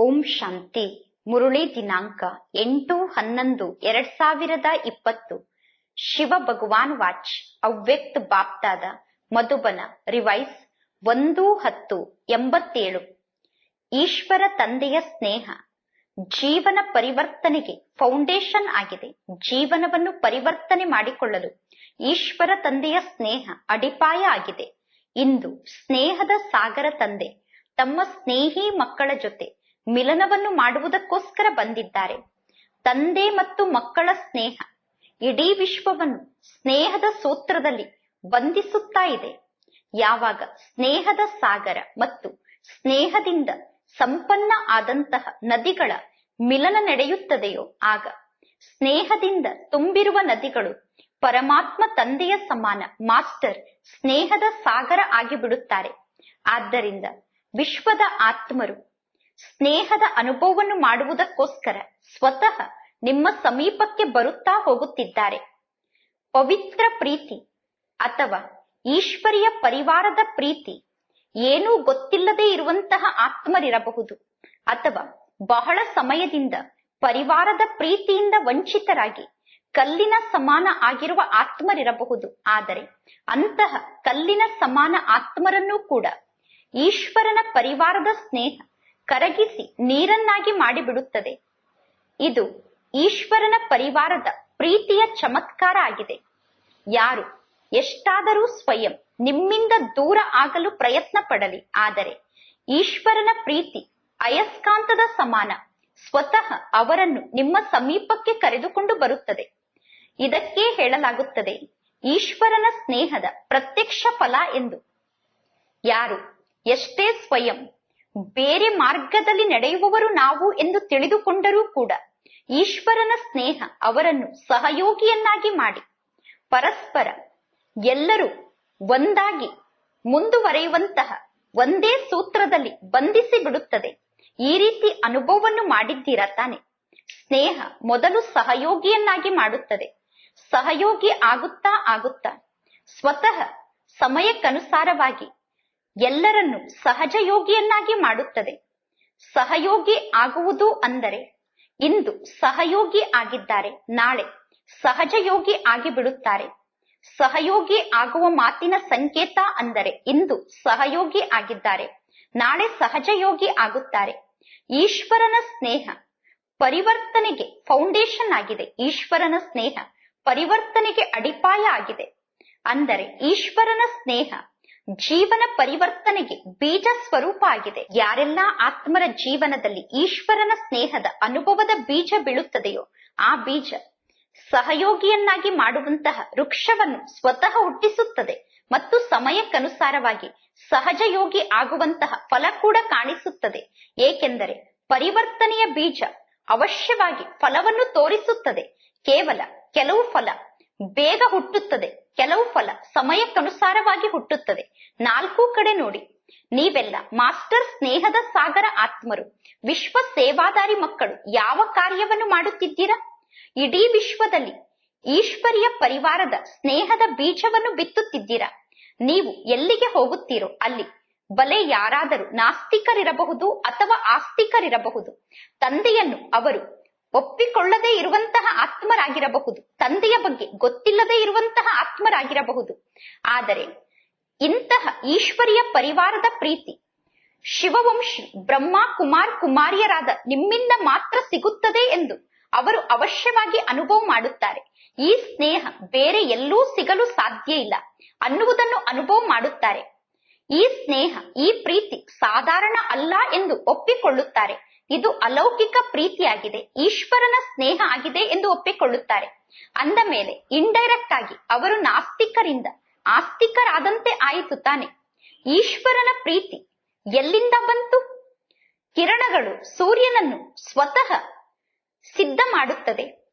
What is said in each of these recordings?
ಓಂ ಶಾಂತಿ. ಮುರುಳಿ ದಿನಾಂಕ 8/11/2020. ಶಿವ ಭಗವಾನ್ ವಾಚ್ ಅವ್ಯಕ್ತ ಬಾಪ್ದಾದ ಮಧುಬನ ರಿವೈಸ್ 1/10/87. ಈಶ್ವರ ತಂದೆಯ ಸ್ನೇಹ ಜೀವನ ಪರಿವರ್ತನೆಗೆ ಫೌಂಡೇಶನ್ ಆಗಿದೆ. ಜೀವನವನ್ನು ಪರಿವರ್ತನೆ ಮಾಡಿಕೊಳ್ಳಲು ಈಶ್ವರ ತಂದೆಯ ಸ್ನೇಹ ಅಡಿಪಾಯ ಆಗಿದೆ. ಇಂದು ಸ್ನೇಹದ ಸಾಗರ ತಂದೆ ತಮ್ಮ ಸ್ನೇಹಿ ಮಕ್ಕಳ ಜೊತೆ ಮಿಲನವನ್ನು ಮಾಡುವುದಕ್ಕೋಸ್ಕರ ಬಂದಿದ್ದಾರೆ. ತಂದೆ ಮತ್ತು ಮಕ್ಕಳ ಸ್ನೇಹ ಇಡೀ ವಿಶ್ವವನ್ನು ಸ್ನೇಹದ ಸೂತ್ರದಲ್ಲಿ ಬಂಧಿಸುತ್ತಾ ಇದೆ. ಯಾವಾಗ ಸ್ನೇಹದ ಸಾಗರ ಮತ್ತು ಸ್ನೇಹದಿಂದ ಸಂಪನ್ನ ಆದಂತಹ ನದಿಗಳ ಮಿಲನ ನಡೆಯುತ್ತದೆಯೋ ಆಗ ಸ್ನೇಹದಿಂದ ತುಂಬಿರುವ ನದಿಗಳು ಪರಮಾತ್ಮ ತಂದೆಯ ಸಮಾನ ಮಾಸ್ಟರ್ ಸ್ನೇಹದ ಸಾಗರ ಆಗಿಬಿಡುತ್ತಾರೆ. ಆದ್ದರಿಂದ ವಿಶ್ವದ ಆತ್ಮರು ಸ್ನೇಹದ ಅನುಭವವನ್ನು ಮಾಡುವುದಕ್ಕೋಸ್ಕರ ಸ್ವತಃ ನಿಮ್ಮ ಸಮೀಪಕ್ಕೆ ಬರುತ್ತಾ ಹೋಗುತ್ತಿದ್ದಾರೆ. ಪವಿತ್ರ ಪ್ರೀತಿ ಅಥವಾ ಈಶ್ವರಿಯ ಪರಿವಾರದ ಪ್ರೀತಿ ಏನೂ ಗೊತ್ತಿಲ್ಲದೆ ಇರುವಂತಹ ಆತ್ಮರಿರಬಹುದು, ಅಥವಾ ಬಹಳ ಸಮಯದಿಂದ ಪರಿವಾರದ ಪ್ರೀತಿಯಿಂದ ವಂಚಿತರಾಗಿ ಕಲ್ಲಿನ ಸಮಾನ ಆಗಿರುವ ಆತ್ಮರಿರಬಹುದು. ಆದರೆ ಅಂತಹ ಕಲ್ಲಿನ ಸಮಾನ ಆತ್ಮರನ್ನೂ ಕೂಡ ಈಶ್ವರನ ಪರಿವಾರದ ಸ್ನೇಹ ಕರಗಿಸಿ ನೀರನ್ನಾಗಿ ಮಾಡಿಬಿಡುತ್ತದೆ. ಇದು ಈಶ್ವರನ ಪರಿವಾರದ ಪ್ರೀತಿಯ ಚಮತ್ಕಾರ ಆಗಿದೆ. ಯಾರು ಎಷ್ಟಾದರೂ ಸ್ವಯಂ ನಿಮ್ಮಿಂದ ದೂರ ಆಗಲು ಪ್ರಯತ್ನ ಪಡಲಿ, ಆದರೆ ಈಶ್ವರನ ಪ್ರೀತಿ ಅಯಸ್ಕಾಂತದ ಸಮಾನ ಸ್ವತಃ ಅವರನ್ನು ನಿಮ್ಮ ಸಮೀಪಕ್ಕೆ ಕರೆದುಕೊಂಡು ಬರುತ್ತದೆ. ಇದಕ್ಕೆ ಹೇಳಲಾಗುತ್ತದೆ ಈಶ್ವರನ ಸ್ನೇಹದ ಪ್ರತ್ಯಕ್ಷ ಫಲ ಎಂದು. ಯಾರು ಎಷ್ಟೇ ಸ್ವಯಂ ಬೇರೆ ಮಾರ್ಗದಲ್ಲಿ ನಡೆಯುವವರು ನಾವು ಎಂದು ತಿಳಿದುಕೊಂಡರೂ ಕೂಡ ಈಶ್ವರನ ಸ್ನೇಹ ಅವರನ್ನು ಸಹಯೋಗಿಯನ್ನಾಗಿ ಮಾಡಿ ಪರಸ್ಪರ ಎಲ್ಲರೂ ಒಂದಾಗಿ ಮುಂದುವರೆಯುವಂತಹ ಒಂದೇ ಸೂತ್ರದಲ್ಲಿ ಬಂಧಿಸಿ ಬಿಡುತ್ತದೆ. ಈ ರೀತಿ ಅನುಭವವನ್ನು ಮಾಡಿದ್ದೀರಾ ತಾನೆ? ಸ್ನೇಹ ಮೊದಲು ಸಹಯೋಗಿಯನ್ನಾಗಿ ಮಾಡುತ್ತದೆ. ಸಹಯೋಗಿ ಆಗುತ್ತಾ ಆಗುತ್ತಾ ಸ್ವತಃ ಸಮಯಕ್ಕನುಸಾರವಾಗಿ ಎಲ್ಲರನ್ನು ಸಹಜಯೋಗಿಯನ್ನಾಗಿ ಮಾಡುತ್ತದೆ. ಸಹಯೋಗಿ ಆಗುವುದು ಅಂದರೆ ಇಂದು ಸಹಯೋಗಿ ಆಗಿದ್ದಾರೆ, ನಾಳೆ ಸಹಜಯೋಗಿ ಆಗಿಬಿಡುತ್ತಾರೆ. ಸಹಯೋಗಿ ಆಗುವ ಮಾತಿನ ಸಂಕೇತ ಅಂದರೆ ಇಂದು ಸಹಯೋಗಿ ಆಗಿದ್ದಾರೆ, ನಾಳೆ ಸಹಜಯೋಗಿ ಆಗುತ್ತಾರೆ. ಈಶ್ವರನ ಸ್ನೇಹ ಪರಿವರ್ತನೆಗೆ ಫೌಂಡೇಶನ್ ಆಗಿದೆ. ಈಶ್ವರನ ಸ್ನೇಹ ಪರಿವರ್ತನೆಗೆ ಅಡಿಪಾಯ ಆಗಿದೆ. ಅಂದರೆ ಈಶ್ವರನ ಸ್ನೇಹ ಜೀವನ ಪರಿವರ್ತನೆಗೆ ಬೀಜ ಸ್ವರೂಪ ಆಗಿದೆ. ಯಾರೆಲ್ಲ ಆತ್ಮರ ಜೀವನದಲ್ಲಿ ಈಶ್ವರನ ಸ್ನೇಹದ ಅನುಭವದ ಬೀಜ ಬೀಳುತ್ತದೆಯೋ ಆ ಬೀಜ ಸಹಯೋಗಿಯನ್ನಾಗಿ ಮಾಡುವಂತಹ ವೃಕ್ಷವನ್ನು ಸ್ವತಃ ಹುಟ್ಟಿಸುತ್ತದೆ ಮತ್ತು ಸಮಯಕ್ಕನುಸಾರವಾಗಿ ಸಹಜಯೋಗಿ ಆಗುವಂತಹ ಫಲ ಕೂಡ ಕಾಣಿಸುತ್ತದೆ. ಏಕೆಂದರೆ ಪರಿವರ್ತನೆಯ ಬೀಜ ಅವಶ್ಯವಾಗಿ ಫಲವನ್ನು ತೋರಿಸುತ್ತದೆ. ಕೇವಲ ಕೆಲವು ಫಲ ಬೇಗ ಹುಟ್ಟುತ್ತದೆ, ಕೆಲವು ಫಲ ಸಮಯಕ್ಕನುಸಾರವಾಗಿ ಹುಟ್ಟುತ್ತದೆ. ನಾಲ್ಕು ಕಡೆ ನೋಡಿ. ನೀವೆಲ್ಲ ಮಾಸ್ಟರ್ ಸ್ನೇಹದ ಸಾಗರ ಆತ್ಮರು, ವಿಶ್ವ ಸೇವಾದಾರಿ ಮಕ್ಕಳು ಯಾವ ಕಾರ್ಯವನ್ನು ಮಾಡುತ್ತಿದ್ದೀರಾ? ಇಡೀ ವಿಶ್ವದಲ್ಲಿ ಈಶ್ವರಿಯ ಪರಿವಾರದ ಸ್ನೇಹದ ಬೀಜವನ್ನು ಬಿತ್ತುತ್ತಿದ್ದೀರಾ. ನೀವು ಎಲ್ಲಿಗೆ ಹೋಗುತ್ತೀರೋ ಅಲ್ಲಿ ಬಲೆ ಯಾರಾದರೂ ನಾಸ್ತಿಕರಿರಬಹುದು ಅಥವಾ ಆಸ್ತಿಕರಿರಬಹುದು. ತಂದೆಯನ್ನು ಅವರು ಒಪ್ಪಿಕೊಳ್ಳದೇ ಇರುವಂತಹ ಆತ್ಮರಾಗಿರಬಹುದು, ತಂದೆಯ ಬಗ್ಗೆ ಗೊತ್ತಿಲ್ಲದೆ ಇರುವಂತಹ ಆತ್ಮರಾಗಿರಬಹುದು. ಆದರೆ ಇಂತಹ ಈಶ್ವರಿಯ ಪರಿವಾರದ ಪ್ರೀತಿ ಶಿವವಂಶಿ ಬ್ರಹ್ಮ ಕುಮಾರ್ ಕುಮಾರಿಯರಾದ ನಿಮ್ಮಿಂದ ಮಾತ್ರ ಸಿಗುತ್ತದೆ ಎಂದು ಅವರು ಅವಶ್ಯವಾಗಿ ಅನುಭವ ಮಾಡುತ್ತಾರೆ. ಈ ಸ್ನೇಹ ಬೇರೆ ಎಲ್ಲೂ ಸಿಗಲು ಸಾಧ್ಯ ಇಲ್ಲ ಅನ್ನುವುದನ್ನು ಅನುಭವ ಮಾಡುತ್ತಾರೆ. ಈ ಸ್ನೇಹ ಈ ಪ್ರೀತಿ ಸಾಧಾರಣ ಅಲ್ಲ ಎಂದು ಒಪ್ಪಿಕೊಳ್ಳುತ್ತಾರೆ. ಇದು ಅಲೌಕಿಕ ಪ್ರೀತಿಯಾಗಿದೆ, ಈಶ್ವರನ ಸ್ನೇಹ ಆಗಿದೆ ಎಂದು ಒಪ್ಪಿಕೊಳ್ಳುತ್ತಾರೆ. ಅಂದ ಮೇಲೆ ಇಂಡೈರೆಕ್ಟ್ ಆಗಿ ಅವರು ನಾಸ್ತಿಕರಿಂದ ಆಸ್ತಿಕರಾದಂತೆ ಆಯಿತು ತಾನೆ. ಈಶ್ವರನ ಪ್ರೀತಿ ಎಲ್ಲಿಂದ ಬಂತು? ಕಿರಣಗಳು ಸೂರ್ಯನನ್ನು ಸ್ವತಃ ಸಿದ್ಧ ಮಾಡುತ್ತದೆ.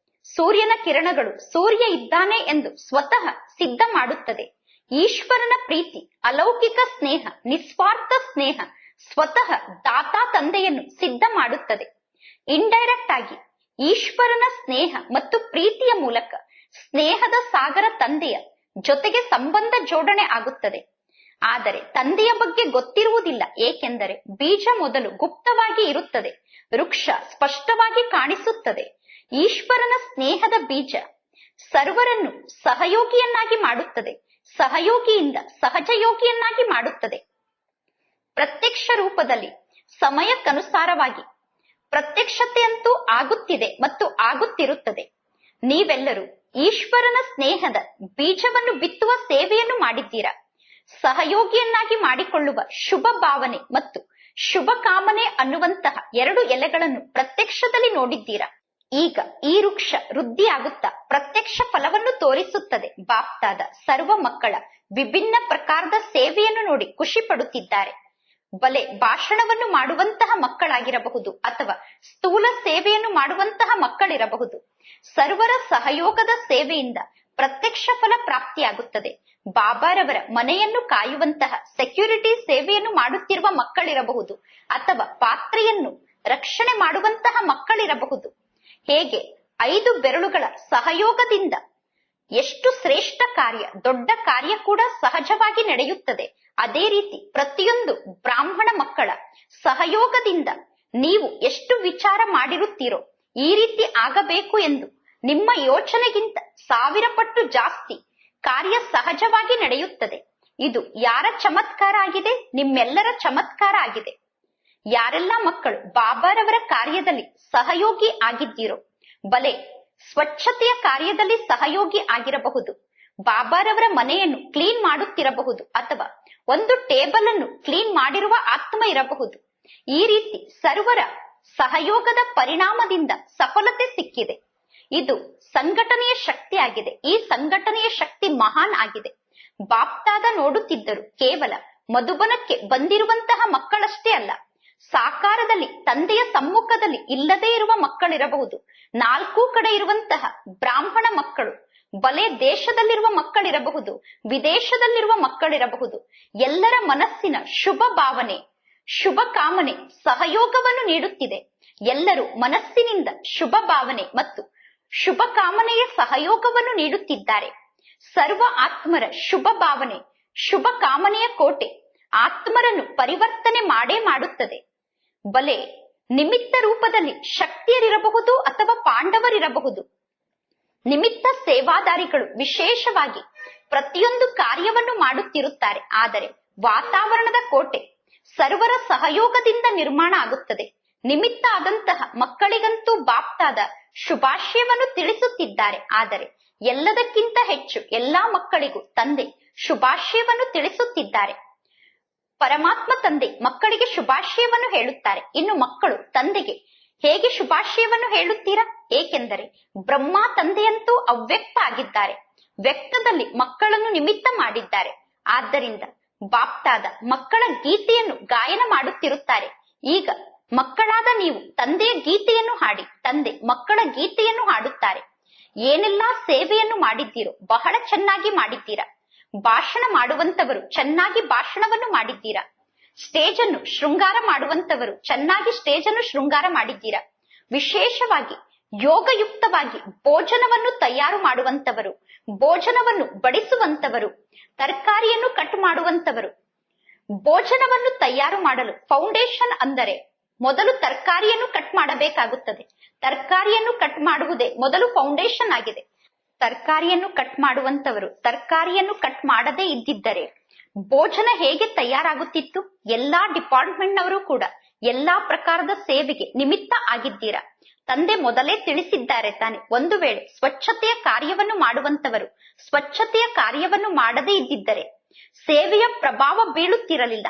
ಸೂರ್ಯನ ಕಿರಣಗಳು ಸೂರ್ಯ ಇದ್ದಾನೆ ಎಂದು ಸ್ವತಃ ಸಿದ್ಧ ಮಾಡುತ್ತದೆ. ಈಶ್ವರನ ಪ್ರೀತಿ ಅಲೌಕಿಕ ಸ್ನೇಹ, ನಿಸ್ವಾರ್ಥ ಸ್ನೇಹ ಸ್ವತಃ ದಾತಾ ತಂದೆಯನ್ನು ಸಿದ್ಧ ಮಾಡುತ್ತದೆ. ಇಂಡೈರೆಕ್ಟ್ ಆಗಿ ಈಶ್ವರನ ಸ್ನೇಹ ಮತ್ತು ಪ್ರೀತಿಯ ಮೂಲಕ ಸ್ನೇಹದ ಸಾಗರ ತಂದೆಯ ಜೊತೆಗೆ ಸಂಬಂಧ ಜೋಡಣೆ ಆಗುತ್ತದೆ. ಆದರೆ ತಂದೆಯ ಬಗ್ಗೆ ಗೊತ್ತಿರುವುದಿಲ್ಲ, ಏಕೆಂದರೆ ಬೀಜ ಮೊದಲು ಗುಪ್ತವಾಗಿ ಇರುತ್ತದೆ. ವೃಕ್ಷ ಸ್ಪಷ್ಟವಾಗಿ ಕಾಣಿಸುತ್ತದೆ. ಈಶ್ವರನ ಸ್ನೇಹದ ಬೀಜ ಸರ್ವರನ್ನು ಸಹಯೋಗಿಯನ್ನಾಗಿ ಮಾಡುತ್ತದೆ, ಸಹಯೋಗಿಯಿಂದ ಸಹಜಯೋಗಿಯನ್ನಾಗಿ ಮಾಡುತ್ತದೆ. ಪ್ರತ್ಯಕ್ಷ ರೂಪದಲ್ಲಿ ಸಮಯಕ್ಕನುಸಾರವಾಗಿ ಪ್ರತ್ಯಕ್ಷತೆಯಂತೂ ಆಗುತ್ತಿದೆ ಮತ್ತು ಆಗುತ್ತಿರುತ್ತದೆ. ನೀವೆಲ್ಲರೂ ಈಶ್ವರನ ಸ್ನೇಹದ ಬೀಜವನ್ನು ಬಿತ್ತುವ ಸೇವೆಯನ್ನು ಮಾಡಿದ್ದೀರಾ. ಸಹಯೋಗಿಯನ್ನಾಗಿ ಮಾಡಿಕೊಳ್ಳುವ ಶುಭ ಭಾವನೆ ಮತ್ತು ಶುಭ ಕಾಮನೆ ಅನ್ನುವಂತಹ 2 ಎಲೆಗಳನ್ನು ಪ್ರತ್ಯಕ್ಷದಲ್ಲಿ ನೋಡಿದ್ದೀರಾ. ಈಗ ಈ ವೃಕ್ಷ ವೃದ್ಧಿಯಾಗುತ್ತಾ ಪ್ರತ್ಯಕ್ಷ ಫಲವನ್ನು ತೋರಿಸುತ್ತದೆ. ಬಾಪ್ತಾದ ಸರ್ವ ಮಕ್ಕಳ ವಿಭಿನ್ನ ಪ್ರಕಾರದ ಸೇವೆಯನ್ನು ನೋಡಿ ಖುಷಿ ಪಡುತ್ತಿದ್ದಾರೆ. ಬಲೆ ಭಾಷಣವನ್ನು ಮಾಡುವಂತಹ ಮಕ್ಕಳಾಗಿರಬಹುದು ಅಥವಾ ಸ್ಥೂಲ ಸೇವೆಯನ್ನು ಮಾಡುವಂತಹ ಮಕ್ಕಳಿರಬಹುದು. ಸರ್ವರ ಸಹಯೋಗದ ಸೇವೆಯಿಂದ ಪ್ರತ್ಯಕ್ಷ ಫಲ ಪ್ರಾಪ್ತಿಯಾಗುತ್ತದೆ. ಬಾಬಾರವರ ಮನೆಯನ್ನು ಕಾಯುವಂತಹ ಸೆಕ್ಯೂರಿಟಿ ಸೇವೆಯನ್ನು ಮಾಡುತ್ತಿರುವ ಮಕ್ಕಳಿರಬಹುದು ಅಥವಾ ಪಾತ್ರೆಯನ್ನು ರಕ್ಷಣೆ ಮಾಡುವಂತಹ ಮಕ್ಕಳಿರಬಹುದು. ಹೇಗೆ 5 ಬೆರಳುಗಳ ಸಹಯೋಗದಿಂದ ಎಷ್ಟು ಶ್ರೇಷ್ಠ ಕಾರ್ಯ, ದೊಡ್ಡ ಕಾರ್ಯ ಕೂಡ ಸಹಜವಾಗಿ ನಡೆಯುತ್ತದೆ. ಅದೇ ರೀತಿ ಪ್ರತಿಯೊಂದು ಬ್ರಾಹ್ಮಣ ಮಕ್ಕಳ ಸಹಯೋಗದಿಂದ ನೀವು ಎಷ್ಟು ವಿಚಾರ ಮಾಡಿರುತ್ತೀರೋ ಈ ರೀತಿ ಆಗಬೇಕು ಎಂದು ನಿಮ್ಮ ಯೋಚನೆಗಿಂತ 1000 ಪಟ್ಟು ಜಾಸ್ತಿ ಕಾರ್ಯ ಸಹಜವಾಗಿ ನಡೆಯುತ್ತದೆ. ಇದು ಯಾರ ಚಮತ್ಕಾರ ಆಗಿದೆ? ನಿಮ್ಮೆಲ್ಲರ ಚಮತ್ಕಾರ ಆಗಿದೆ. ಯಾರೆಲ್ಲ ಮಕ್ಕಳು ಬಾಬಾರವರ ಕಾರ್ಯದಲ್ಲಿ ಸಹಯೋಗಿ ಆಗಿದ್ದೀರೋ, ಬಲೆ ಸ್ವಚ್ಛತೆಯ ಕಾರ್ಯದಲ್ಲಿ ಸಹಯೋಗಿ ಆಗಿರಬಹುದು, ಬಾಬಾರವರ ಮನೆಯನ್ನು ಕ್ಲೀನ್ ಮಾಡುತ್ತಿರಬಹುದು ಅಥವಾ ಒಂದು ಟೇಬಲ್ ಅನ್ನು ಕ್ಲೀನ್ ಮಾಡಿರುವ ಆತ್ಮ ಇರಬಹುದು. ಈ ರೀತಿ ಸರ್ವರ ಸಹಯೋಗದ ಪರಿಣಾಮದಿಂದ ಸಫಲತೆ ಸಿಕ್ಕಿದೆ. ಇದು ಸಂಘಟನೆಯ ಶಕ್ತಿ ಆಗಿದೆ. ಈ ಸಂಘಟನೆಯ ಶಕ್ತಿ ಮಹಾನ್ ಆಗಿದೆ. ಬಾಪ್ತಾದ ನೋಡುತ್ತಿದ್ದರು ಕೇವಲ ಮಧುಬನಕ್ಕೆ ಬಂದಿರುವಂತಹ ಮಕ್ಕಳಷ್ಟೇ ಅಲ್ಲ, ಸಾಕಾರದಲ್ಲಿ ತಂದೆಯ ಸಮ್ಮುಖದಲ್ಲಿ ಇಲ್ಲದೇ ಇರುವ ಮಕ್ಕಳಿರಬಹುದು. 4 ಕಡೆ ಇರುವಂತಹ ಬ್ರಾಹ್ಮಣ ಮಕ್ಕಳು, ಬಲೆ ದೇಶದಲ್ಲಿರುವ ಮಕ್ಕಳಿರಬಹುದು, ವಿದೇಶದಲ್ಲಿರುವ ಮಕ್ಕಳಿರಬಹುದು. ಎಲ್ಲರ ಮನಸ್ಸಿನ ಶುಭ ಭಾವನೆ, ಶುಭ ಕಾಮನೆ ಸಹಯೋಗವನ್ನು ನೀಡುತ್ತಿದೆ. ಎಲ್ಲರೂ ಮನಸ್ಸಿನಿಂದ ಶುಭ ಭಾವನೆ ಮತ್ತು ಶುಭ ಕಾಮನೆಯ ಸಹಯೋಗವನ್ನು ನೀಡುತ್ತಿದ್ದಾರೆ. ಸರ್ವ ಆತ್ಮರ ಶುಭ ಭಾವನೆ, ಶುಭ ಕಾಮನೆಯ ಕೋಟೆ ಆತ್ಮರನ್ನು ಪರಿವರ್ತನೆ ಮಾಡೇ ಮಾಡುತ್ತದೆ. ಬಲೆ ನಿಮಿತ್ತ ರೂಪದಲ್ಲಿ ಶಕ್ತಿಯರಿರಬಹುದು ಅಥವಾ ಪಾಂಡವರಿರಬಹುದು. ನಿಮಿತ್ತ ಸೇವಾದಾರಿಗಳು ವಿಶೇಷವಾಗಿ ಪ್ರತಿಯೊಂದು ಕಾರ್ಯವನ್ನು ಮಾಡುತ್ತಿರುತ್ತಾರೆ. ಆದರೆ ವಾತಾವರಣದ ಕೋಟೆ ಸರ್ವರ ಸಹಯೋಗದಿಂದ ನಿರ್ಮಾಣ ಆಗುತ್ತದೆ. ನಿಮಿತ್ತ ಆದಂತಹ ಮಕ್ಕಳಿಗಂತೂ ಬಾಪ್ತಾದ ಶುಭಾಶಯವನ್ನು ತಿಳಿಸುತ್ತಿದ್ದಾರೆ. ಆದರೆ ಎಲ್ಲದಕ್ಕಿಂತ ಹೆಚ್ಚು ಎಲ್ಲಾ ಮಕ್ಕಳಿಗೂ ತಂದೆ ಶುಭಾಶಯವನ್ನು ತಿಳಿಸುತ್ತಿದ್ದಾರೆ. ಪರಮಾತ್ಮ ತಂದೆ ಮಕ್ಕಳಿಗೆ ಶುಭಾಶಯವನ್ನು ಹೇಳುತ್ತಾರೆ. ಇನ್ನು ಮಕ್ಕಳು ತಂದೆಗೆ ಹೇಗೆ ಶುಭಾಶಯವನ್ನು ಹೇಳುತ್ತೀರಾ? ಏಕೆಂದರೆ ಬ್ರಹ್ಮ ತಂದೆಯಂತೂ ಅವ್ಯಕ್ತ ಆಗಿದ್ದಾರೆ, ವ್ಯಕ್ತದಲ್ಲಿ ಮಕ್ಕಳನ್ನು ನಿಮಿತ್ತ ಮಾಡಿದ್ದಾರೆ. ಆದ್ದರಿಂದ ಬಾಪ್ತಾದ ಮಕ್ಕಳ ಗೀತೆಯನ್ನು ಗಾಯನ ಮಾಡುತ್ತಿರುತ್ತಾರೆ. ಈಗ ಮಕ್ಕಳಾದ ನೀವು ತಂದೆಯ ಗೀತೆಯನ್ನು ಹಾಡಿ. ತಂದೆ ಮಕ್ಕಳ ಗೀತೆಯನ್ನು ಹಾಡುತ್ತಾರೆ. ಏನೆಲ್ಲಾ ಸೇವೆಯನ್ನು ಮಾಡಿದ್ದೀರೋ ಬಹಳ ಚೆನ್ನಾಗಿ ಮಾಡಿದ್ದೀರಾ. ಭಾಷಣ ಮಾಡುವಂತವರು ಚೆನ್ನಾಗಿ ಭಾಷಣವನ್ನು ಮಾಡಿದ್ದೀರಾ. ಸ್ಟೇಜ್ ಅನ್ನು ಶೃಂಗಾರ ಮಾಡುವಂತವರು ಚೆನ್ನಾಗಿ ಸ್ಟೇಜ್ ಅನ್ನು ಶೃಂಗಾರ ಮಾಡಿದ್ದೀರಾ. ವಿಶೇಷವಾಗಿ ಯೋಗಯುಕ್ತವಾಗಿ ಭೋಜನವನ್ನು ತಯಾರು ಮಾಡುವಂತವರು, ಭೋಜನವನ್ನು ಬಡಿಸುವಂತವರು, ತರಕಾರಿಯನ್ನು ಕಟ್ ಮಾಡುವಂತವರು. ಭೋಜನವನ್ನು ತಯಾರು ಮಾಡಲು ಫೌಂಡೇಶನ್ ಅಂದರೆ ಮೊದಲು ತರಕಾರಿಯನ್ನು ಕಟ್ ಮಾಡಬೇಕಾಗುತ್ತದೆ. ತರಕಾರಿಯನ್ನು ಕಟ್ ಮಾಡುವುದೇ ಮೊದಲು ಫೌಂಡೇಶನ್ ಆಗಿದೆ. ತರಕಾರಿಯನ್ನು ಕಟ್ ಮಾಡುವಂತವರು ತರಕಾರಿಯನ್ನು ಕಟ್ ಮಾಡದೇ ಇದ್ದಿದ್ದರೆ ಭೋಜನ ಹೇಗೆ ತಯಾರಾಗುತ್ತಿತ್ತು? ಎಲ್ಲಾ ಡಿಪಾರ್ಟ್ಮೆಂಟ್ನವರು ಕೂಡ ಎಲ್ಲಾ ಪ್ರಕಾರದ ಸೇವೆಗೆ ನಿಮಿತ್ತ ಆಗಿದ್ದೀರಾ. ತಂದೆ ಮೊದಲೇ ತಿಳಿಸಿದ್ದಾರೆ ತಾನೆ. ಒಂದು ವೇಳೆ ಸ್ವಚ್ಛತೆಯ ಕಾರ್ಯವನ್ನು ಮಾಡುವಂತವರು ಸ್ವಚ್ಛತೆಯ ಕಾರ್ಯವನ್ನು ಮಾಡದೇ ಇದ್ದಿದ್ದರೆ ಸೇವೆಯ ಪ್ರಭಾವ ಬೀಳುತ್ತಿರಲಿಲ್ಲ.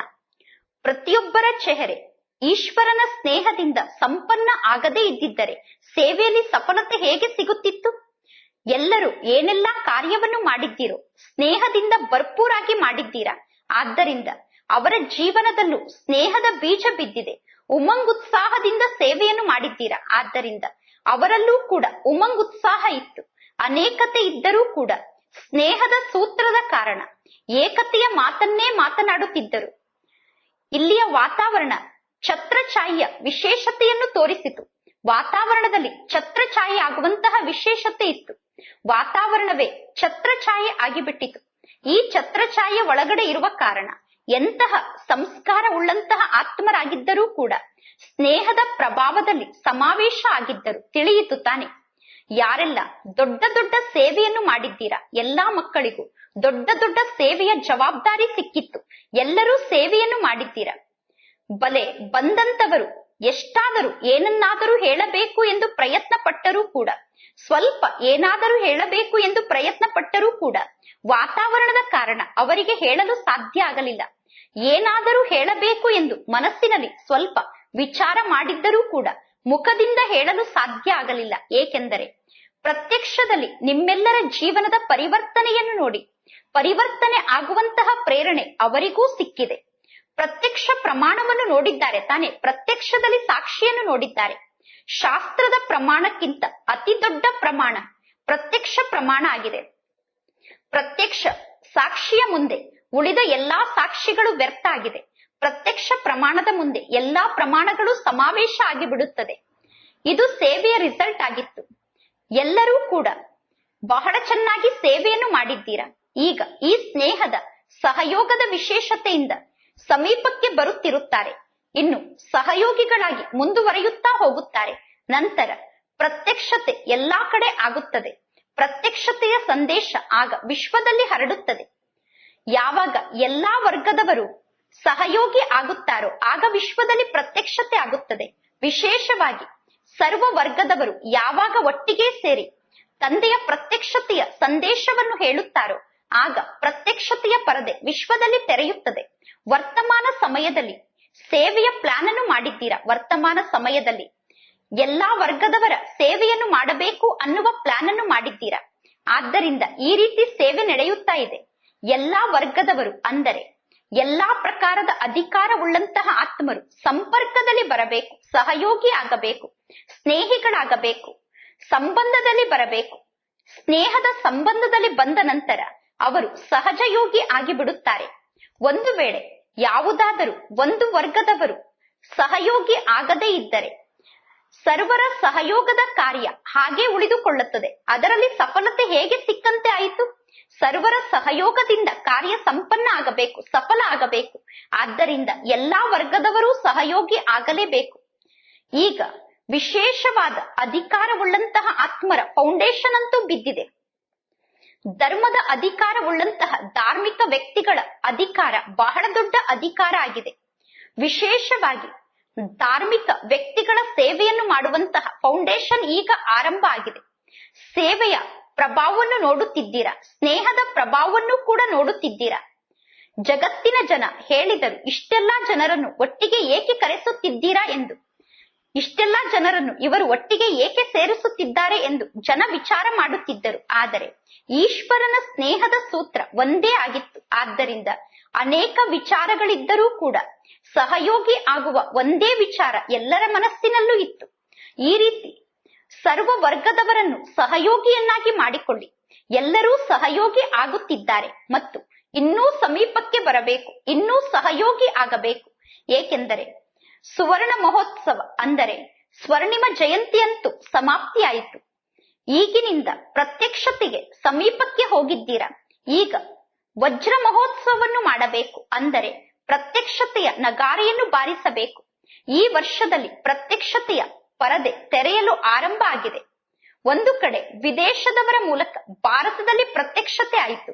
ಪ್ರತಿಯೊಬ್ಬರ ಚೆಹರೆ ಈಶ್ವರನ ಸ್ನೇಹದಿಂದ ಸಂಪನ್ನ ಆಗದೇ ಇದ್ದಿದ್ದರೆ ಸೇವೆಯಲ್ಲಿ ಸಫಲತೆ ಹೇಗೆ ಸಿಗುತ್ತಿತ್ತು? ಎಲ್ಲರೂ ಏನೆಲ್ಲಾ ಕಾರ್ಯವನ್ನು ಮಾಡಿದ್ದೀರೋ ಸ್ನೇಹದಿಂದ ಭರ್ಪೂರಾಗಿ ಮಾಡಿದ್ದೀರಾ. ಆದ್ದರಿಂದ ಅವರ ಜೀವನದಲ್ಲೂ ಸ್ನೇಹದ ಬೀಜ ಬಿದ್ದಿದೆ. ಉಮಂಗುತ್ಸಾಹದಿಂದ ಸೇವೆಯನ್ನು ಮಾಡಿದ್ದೀರಾ. ಆದ್ದರಿಂದ ಅವರಲ್ಲೂ ಕೂಡ ಉಮಂಗುತ್ಸಾಹ ಇತ್ತು. ಅನೇಕತೆ ಇದ್ದರೂ ಕೂಡ ಸ್ನೇಹದ ಸೂತ್ರದ ಕಾರಣ ಏಕತೆಯ ಮಾತನ್ನೇ ಮಾತನಾಡುತ್ತಿದ್ದರು. ಇಲ್ಲಿಯ ವಾತಾವರಣ ಛತ್ರಛಾಯೆಯ ವಿಶೇಷತೆಯನ್ನು ತೋರಿಸಿತು. ವಾತಾವರಣದಲ್ಲಿ ಛತ್ರಛಾಯೆ ಆಗುವಂತಹ ವಿಶೇಷತೆ ಇತ್ತು. ವಾತಾವರಣವೇ ಛತ್ರಛಾಯೆ ಆಗಿಬಿಟ್ಟಿತು. ಈ ಛತ್ರಛಾಯೆ ಒಳಗಡೆ ಇರುವ ಕಾರಣ ಎಂತಹ ಸಂಸ್ಕಾರ ಉಳ್ಳಂತಹ ಆತ್ಮರಾಗಿದ್ದರೂ ಕೂಡ ಸ್ನೇಹದ ಪ್ರಭಾವದಲ್ಲಿ ಸಮಾವೇಶ ಆಗಿದ್ದರು. ತಿಳಿಯಿತು ತಾನೆ? ಯಾರೆಲ್ಲ ದೊಡ್ಡ ದೊಡ್ಡ ಸೇವೆಯನ್ನು ಮಾಡಿದ್ದೀರಾ, ಎಲ್ಲಾ ಮಕ್ಕಳಿಗೂ ದೊಡ್ಡ ದೊಡ್ಡ ಸೇವೆಯ ಜವಾಬ್ದಾರಿ ಸಿಕ್ಕಿತ್ತು. ಎಲ್ಲರೂ ಸೇವೆಯನ್ನು ಮಾಡಿದ್ದೀರಾ. ಬಲೆ ಬಂದಂತವರು ಎಷ್ಟಾದರೂ ಏನನ್ನಾದರೂ ಹೇಳಬೇಕು ಎಂದು ಪ್ರಯತ್ನ ಪಟ್ಟರೂ ಕೂಡ, ಸ್ವಲ್ಪ ಏನಾದರೂ ಹೇಳಬೇಕು ಎಂದು ಪ್ರಯತ್ನ ಪಟ್ಟರೂ ಕೂಡ ವಾತಾವರಣದ ಕಾರಣ ಅವರಿಗೆ ಹೇಳಲು ಸಾಧ್ಯ ಆಗಲಿಲ್ಲ. ಏನಾದರೂ ಹೇಳಬೇಕು ಎಂದು ಮನಸ್ಸಿನಲ್ಲಿ ಸ್ವಲ್ಪ ವಿಚಾರ ಮಾಡಿದ್ದರೂ ಕೂಡ ಮುಖದಿಂದ ಹೇಳಲು ಸಾಧ್ಯ ಆಗಲಿಲ್ಲ. ಏಕೆಂದರೆ ಪ್ರತ್ಯಕ್ಷದಲ್ಲಿ ನಿಮ್ಮೆಲ್ಲರ ಜೀವನದ ಪರಿವರ್ತನೆಯನ್ನು ನೋಡಿ ಪರಿವರ್ತನೆ ಆಗುವಂತಹ ಪ್ರೇರಣೆ ಅವರಿಗೂ ಸಿಕ್ಕಿದೆ. ಪ್ರತ್ಯಕ್ಷ ಪ್ರಮಾಣವನ್ನು ನೋಡಿದ್ದಾರೆ ತಾನೆ? ಪ್ರತ್ಯಕ್ಷದಲ್ಲಿ ಸಾಕ್ಷಿಯನ್ನು ನೋಡಿದ್ದಾರೆ. ಶಾಸ್ತ್ರದ ಪ್ರಮಾಣಕ್ಕಿಂತ ಅತಿ ದೊಡ್ಡ ಪ್ರಮಾಣ ಪ್ರತ್ಯಕ್ಷ ಪ್ರಮಾಣ ಆಗಿದೆ. ಪ್ರತ್ಯಕ್ಷ ಸಾಕ್ಷಿಯ ಮುಂದೆ ಉಳಿದ ಎಲ್ಲಾ ಸಾಕ್ಷಿಗಳು ವ್ಯರ್ಥ ಆಗಿದೆ. ಪ್ರತ್ಯಕ್ಷ ಪ್ರಮಾಣದ ಮುಂದೆ ಎಲ್ಲಾ ಪ್ರಮಾಣಗಳು ಸಮಾವೇಶ ಆಗಿಬಿಡುತ್ತದೆ. ಇದು ಸೇವೆಯ ರಿಸಲ್ಟ್ ಆಗಿತ್ತು. ಎಲ್ಲರೂ ಕೂಡ ಬಹಳ ಚೆನ್ನಾಗಿ ಸೇವೆಯನ್ನು ಮಾಡಿದ್ದೀರಾ. ಈಗ ಈ ಸ್ನೇಹದ ಸಹಯೋಗದ ವಿಶೇಷತೆಯಿಂದ ಸಮೀಪಕ್ಕೆ ಬರುತ್ತಿರುತ್ತಾರೆ. ಇನ್ನು ಸಹಯೋಗಿಗಳಾಗಿ ಮುಂದುವರಿಯುತ್ತಾ ಹೋಗುತ್ತಾರೆ. ನಂತರ ಪ್ರತ್ಯಕ್ಷತೆ ಎಲ್ಲಾ ಕಡೆ ಆಗುತ್ತದೆ. ಪ್ರತ್ಯಕ್ಷತೆಯ ಸಂದೇಶ ಆಗ ವಿಶ್ವದಲ್ಲಿ ಹರಡುತ್ತದೆ. ಯಾವಾಗ ಎಲ್ಲಾ ವರ್ಗದವರು ಸಹಯೋಗಿ ಆಗುತ್ತಾರೋ ಆಗ ವಿಶ್ವದಲ್ಲಿ ಪ್ರತ್ಯಕ್ಷತೆ ಆಗುತ್ತದೆ. ವಿಶೇಷವಾಗಿ ಸರ್ವ ವರ್ಗದವರು ಯಾವಾಗ ಒಟ್ಟಿಗೆ ಸೇರಿ ತಂದೆಯ ಪ್ರತ್ಯಕ್ಷತೆಯ ಸಂದೇಶವನ್ನು ಹೇಳುತ್ತಾರೋ ಆಗ ಪ್ರತ್ಯಕ್ಷತೆಯ ಪರದೆ ವಿಶ್ವದಲ್ಲಿ ತೆರೆಯುತ್ತದೆ. ವರ್ತಮಾನ ಸಮಯದಲ್ಲಿ ಸೇವೆಯ ಪ್ಲಾನ್ ಅನ್ನು ಮಾಡಿದ್ದೀರಾ. ವರ್ತಮಾನ ಸಮಯದಲ್ಲಿ ಎಲ್ಲಾ ವರ್ಗದವರ ಸೇವೆಯನ್ನು ಮಾಡಬೇಕು ಅನ್ನುವ ಪ್ಲಾನ್ ಅನ್ನು ಮಾಡಿದ್ದೀರಾ. ಆದ್ದರಿಂದ ಈ ರೀತಿ ಸೇವೆ ನಡೆಯುತ್ತಾ ಇದೆ. ಎಲ್ಲಾ ವರ್ಗದವರು ಅಂದರೆ ಎಲ್ಲಾ ಪ್ರಕಾರದ ಅಧಿಕಾರವುಳ್ಳಂತಹ ಆತ್ಮರು ಸಂಪರ್ಕದಲ್ಲಿ ಬರಬೇಕು, ಸಹಯೋಗಿ ಆಗಬೇಕು, ಸ್ನೇಹಿಗಳಾಗಬೇಕು, ಸಂಬಂಧದಲ್ಲಿ ಬರಬೇಕು. ಸ್ನೇಹದ ಸಂಬಂಧದಲ್ಲಿ ಬಂದ ನಂತರ ಅವರು ಸಹಜ ಯೋಗಿ ಆಗಿಬಿಡುತ್ತಾರೆ. ಒಂದು ವೇಳೆ ಯಾವುದಾದರೂ ಒಂದು ವರ್ಗದವರು ಸಹಯೋಗಿ ಆಗದೇ ಇದ್ದರೆ ಸರ್ವರ ಸಹಯೋಗದ ಕಾರ್ಯ ಹಾಗೆ ಉಳಿದುಕೊಳ್ಳುತ್ತದೆ. ಅದರಲ್ಲಿ ಸಫಲತೆ ಹೇಗೆ ಸಿಕ್ಕಂತೆ ಆಯಿತು? ಸರ್ವರ ಸಹಯೋಗದಿಂದ ಕಾರ್ಯ ಸಂಪನ್ನ ಆಗಬೇಕು, ಸಫಲ ಆಗಬೇಕು. ಆದ್ದರಿಂದ ಎಲ್ಲಾ ವರ್ಗದವರೂ ಸಹಯೋಗಿ ಆಗಲೇಬೇಕು. ಈಗ ವಿಶೇಷವಾದ ಅಧಿಕಾರವುಳ್ಳಂತಹ ಆತ್ಮರ ಫೌಂಡೇಶನ್ ಅಂತೂ ಬಿದ್ದಿದೆ. ಧರ್ಮದ ಅಧಿಕಾರವುಳ್ಳಂತಹ ಧಾರ್ಮಿಕ ವ್ಯಕ್ತಿಗಳ ಅಧಿಕಾರ ಬಹಳ ದೊಡ್ಡ ಅಧಿಕಾರ ಆಗಿದೆ. ವಿಶೇಷವಾಗಿ ಧಾರ್ಮಿಕ ವ್ಯಕ್ತಿಗಳ ಸೇವೆಯನ್ನು ಮಾಡುವಂತಹ ಫೌಂಡೇಶನ್ ಈಗ ಆರಂಭ ಆಗಿದೆ. ಸೇವೆಯ ಪ್ರಭಾವವನ್ನು ನೋಡುತ್ತಿದ್ದೀರಾ, ಸ್ನೇಹದ ಪ್ರಭಾವವನ್ನು ಕೂಡ ನೋಡುತ್ತಿದ್ದೀರಾ. ಜಗತ್ತಿನ ಜನ ಹೇಳಿದರು, ಇಷ್ಟೆಲ್ಲಾ ಜನರನ್ನು ಒಟ್ಟಿಗೆ ಏಕೆ ಕರೆಸುತ್ತಿದ್ದೀರಾ ಎಂದು. ಇಷ್ಟೆಲ್ಲಾ ಜನರನ್ನು ಇವರು ಒಟ್ಟಿಗೆ ಏಕೆ ಸೇರಿಸುತ್ತಿದ್ದಾರೆ ಎಂದು ಜನ ವಿಚಾರ ಮಾಡುತ್ತಿದ್ದರು. ಆದರೆ ಈಶ್ವರನ ಸ್ನೇಹದ ಸೂತ್ರ ಒಂದೇ ಆಗಿತ್ತು. ಆದ್ದರಿಂದ ಅನೇಕ ವಿಚಾರಗಳಿದ್ದರೂ ಕೂಡ ಸಹಯೋಗಿ ಆಗುವ ಒಂದೇ ವಿಚಾರ ಎಲ್ಲರ ಮನಸ್ಸಿನಲ್ಲೂ ಇತ್ತು. ಈ ರೀತಿ ಸರ್ವ ವರ್ಗದವರನ್ನು ಸಹಯೋಗಿಯನ್ನಾಗಿ ಮಾಡಿಕೊಳ್ಳಿ. ಎಲ್ಲರೂ ಸಹಯೋಗಿ ಆಗುತ್ತಿದ್ದಾರೆ ಮತ್ತು ಇನ್ನೂ ಸಮೀಪಕ್ಕೆ ಬರಬೇಕು, ಇನ್ನೂ ಸಹಯೋಗಿ ಆಗಬೇಕು. ಏಕೆಂದರೆ ಸುವರ್ಣ ಮಹೋತ್ಸವ ಅಂದರೆ ಸ್ವರ್ಣಿಮ ಜಯಂತಿಯಂತೂ ಸಮಾಪ್ತಿಯಾಯಿತು. ಈಗಿನಿಂದ ಪ್ರತ್ಯಕ್ಷತೆಗೆ ಸಮೀಪಕ್ಕೆ ಹೋಗಿದ್ದೀರಾ. ಈಗ ವಜ್ರ ಮಹೋತ್ಸವವನ್ನು ಮಾಡಬೇಕು. ಅಂದರೆ ಪ್ರತ್ಯಕ್ಷತೆಯ ನಗಾರೆಯನ್ನು ಬಾರಿಸಬೇಕು. ಈ ವರ್ಷದಲ್ಲಿ ಪ್ರತ್ಯಕ್ಷತೆಯ ಪರದೆ ತೆರೆಯಲು ಆರಂಭ ಆಗಿದೆ. ಒಂದು ಕಡೆ ವಿದೇಶದವರ ಮೂಲಕ ಭಾರತದಲ್ಲಿ ಪ್ರತ್ಯಕ್ಷತೆ ಆಯಿತು.